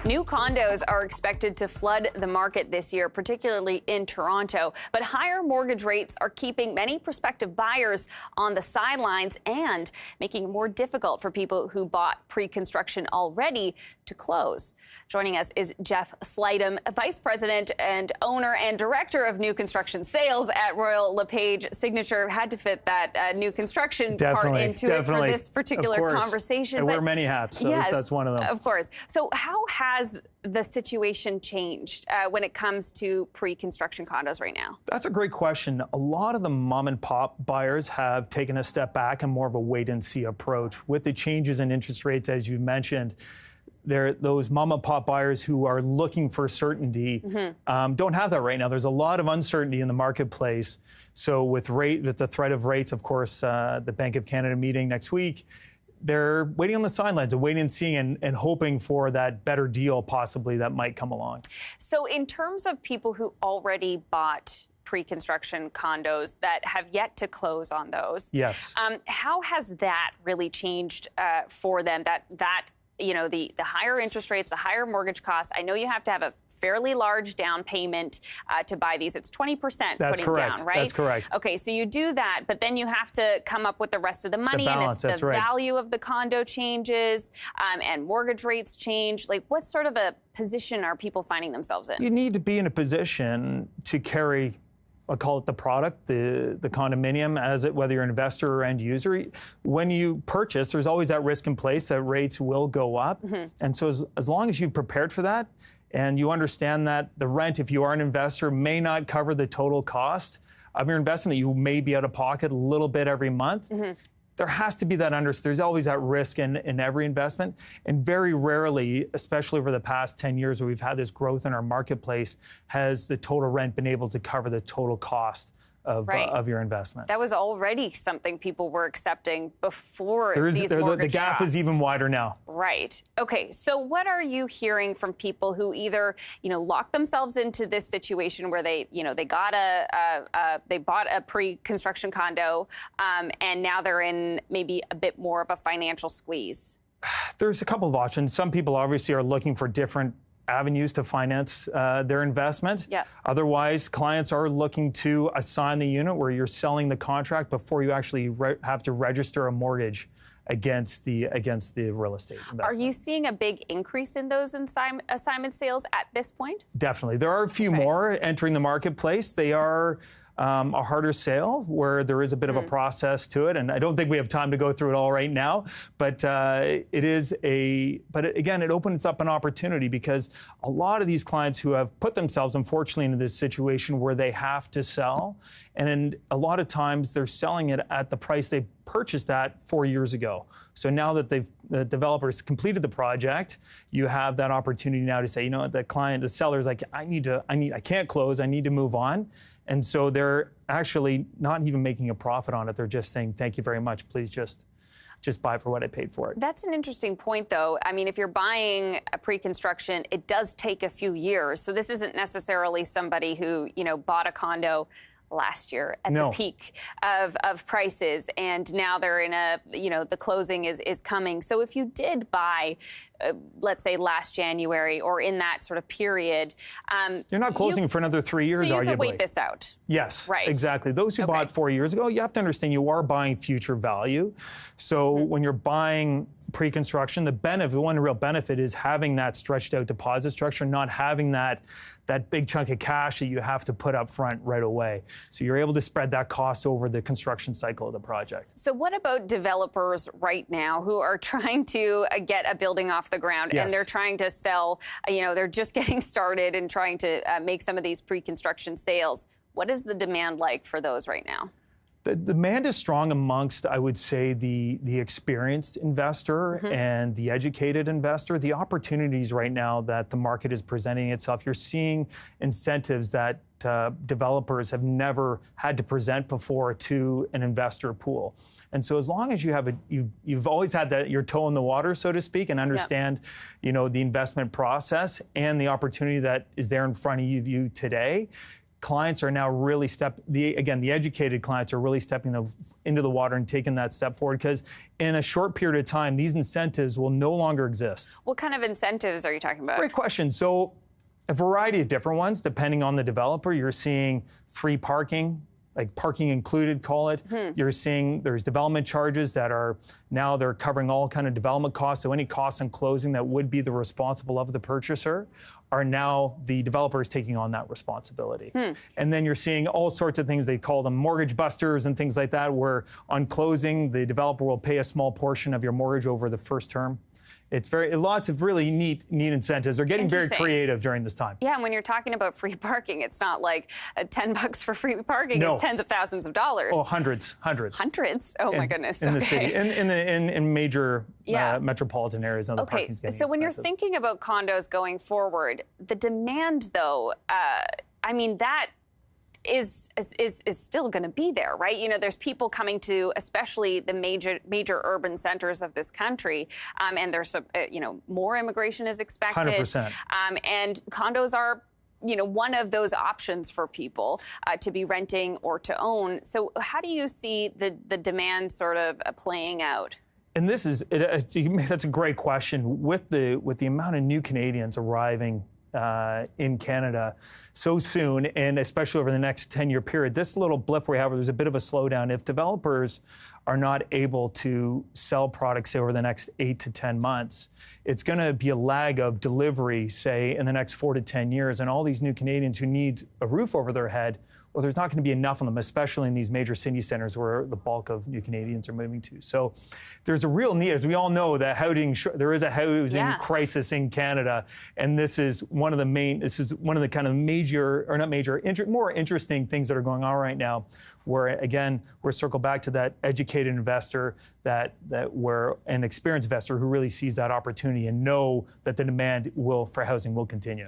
New condos are expected to flood the market this year, particularly in Toronto. But higher mortgage rates are keeping many prospective buyers on the sidelines and making it more difficult for people who bought pre-construction already to close. Joining us is Jeff Slightham, Vice President and owner and Director of New Construction Sales at Royal LePage Signature. Had to fit that new construction part into it for this particular conversation. I wear many hats, so yes, that's one of them. Of course. So how has the situation changed when it comes to pre-construction condos right now? That's a great question. A lot of the mom and pop buyers have taken a step back and more of a wait and see approach. With the changes in interest rates, as you mentioned, those mom and pop buyers who are looking for certainty don't have that right now. There's a lot of uncertainty in the marketplace. So with the threat of rates, of course, the Bank of Canada meeting next week, they're waiting on the sidelines, waiting and seeing and hoping for that better deal possibly that might come along. So in terms of people who already bought pre-construction condos that have yet to close on those, yes, how has that really changed for them? That you know, the higher interest rates, the higher mortgage costs. I know you have to have a fairly large down payment to buy these. It's 20% putting down, right? That's correct. Okay, so you do that, but then you have to come up with the rest of the money. Balance, and if the value of the condo changes and mortgage rates change, like what sort of a position are people finding themselves in? You need to be in a position to carry, I'll call it the product, the condominium, whether you're an investor or end user. When you purchase, there's always that risk in place that rates will go up. And so as long as you've prepared for that and you understand that the rent, if you are an investor, may not cover the total cost of your investment, you may be out of pocket a little bit every month. There has to be that there's always that risk in every investment. And very rarely, especially over the past 10 years where we've had this growth in our marketplace, has the total rent been able to cover the total cost of your investment. That was already something people were accepting before these mortgage The gap costs. is even wider now. Right. Okay. So what are you hearing from people who either, locked themselves into this situation where they bought a pre-construction condo and now they're in maybe a bit more of a financial squeeze? There's a couple of options. Some people obviously are looking for different avenues to finance their investment. Yeah. Otherwise, clients are looking to assign the unit where you're selling the contract before you actually have to register a mortgage against the real estate investment. Are you seeing a big increase in those assignment sales at this point? Definitely. There are a few more entering the marketplace. They are a harder sale where there is a bit of a process to it. And I don't think we have time to go through it all right now, but but again, it opens up an opportunity because a lot of these clients who have put themselves, unfortunately, into this situation where they have to sell, and a lot of times they're selling it at the price they purchased at 4 years ago. So now that the developers completed the project, you have that opportunity now to say, the seller's like, I can't close, I need to move on. And so they're actually not even making a profit on it. They're just saying, thank you very much. Please just buy for what I paid for it. That's an interesting point, though. I mean, if you're buying a pre-construction, it does take a few years. So this isn't necessarily somebody who, bought a condo last year at the peak of prices, and now they're in the closing is coming. So if you did buy, let's say last January or in that sort of period, you're not closing for another 3 years, so you arguably. could wait this out. Yes, right. Exactly. Those who bought 4 years ago, you have to understand you are buying future value. So when you're buying pre-construction, the one real benefit is having that stretched out deposit structure, not having that big chunk of cash that you have to put up front right away. So you're able to spread that cost over the construction cycle of the project. So what about developers right now who are trying to get a building off the ground and they're trying to sell, they're just getting started and trying to make some of these pre-construction sales? What is the demand like for those right now? The demand is strong amongst, I would say, the experienced investor and the educated investor. The opportunities right now that the market is presenting itself, you're seeing incentives that developers have never had to present before to an investor pool. And so as long as you've always had your toe in the water, so to speak, and understand, the investment process and the opportunity that is there in front of you today, clients are now really the educated clients are really stepping into the water and taking that step forward, because in a short period of time, these incentives will no longer exist. What kind of incentives are you talking about? Great question. So a variety of different ones, depending on the developer. You're seeing free parking, like parking included, call it. You're seeing there's development charges that are now they're covering all kind of development costs. So any costs on closing that would be the responsible of the purchaser are now the developers taking on that responsibility. And then you're seeing all sorts of things, they call them mortgage busters and things like that, where on closing, the developer will pay a small portion of your mortgage over the first term. It's lots of really neat incentives. They're getting very creative during this time. Yeah, and when you're talking about free parking, it's not like $10 for free parking. No. It's tens of thousands of dollars. Oh, hundreds. Hundreds? Oh my goodness. In the city, in major metropolitan areas, the parking's getting so when you're expensive. thinking about condos going forward, the demand, though, I mean, that is still going to be there, right? You know, there's people coming to, especially the major urban centers of this country, and there's more immigration is expected. 100%. And condos are, one of those options for people to be renting or to own. So how do you see the demand sort of playing out? And this is that's a great question. With the amount of new Canadians arriving in Canada so soon, and especially over the next 10-year period, this little blip we have where there's a bit of a slowdown, if developers are not able to sell products, say, over the next 8 to 10 months, it's going to be a lag of delivery, say, in the next 4 to 10 years. And all these new Canadians who need a roof over their head, well, there's not going to be enough of them, especially in these major city centers where the bulk of new Canadians are moving to. So there's a real need, as we all know, that there is a housing crisis in Canada, and this is one of the kind of more interesting things that are going on right now, where again, we're circled back to that educated investor, where an experienced investor who really sees that opportunity and know that the demand for housing will continue.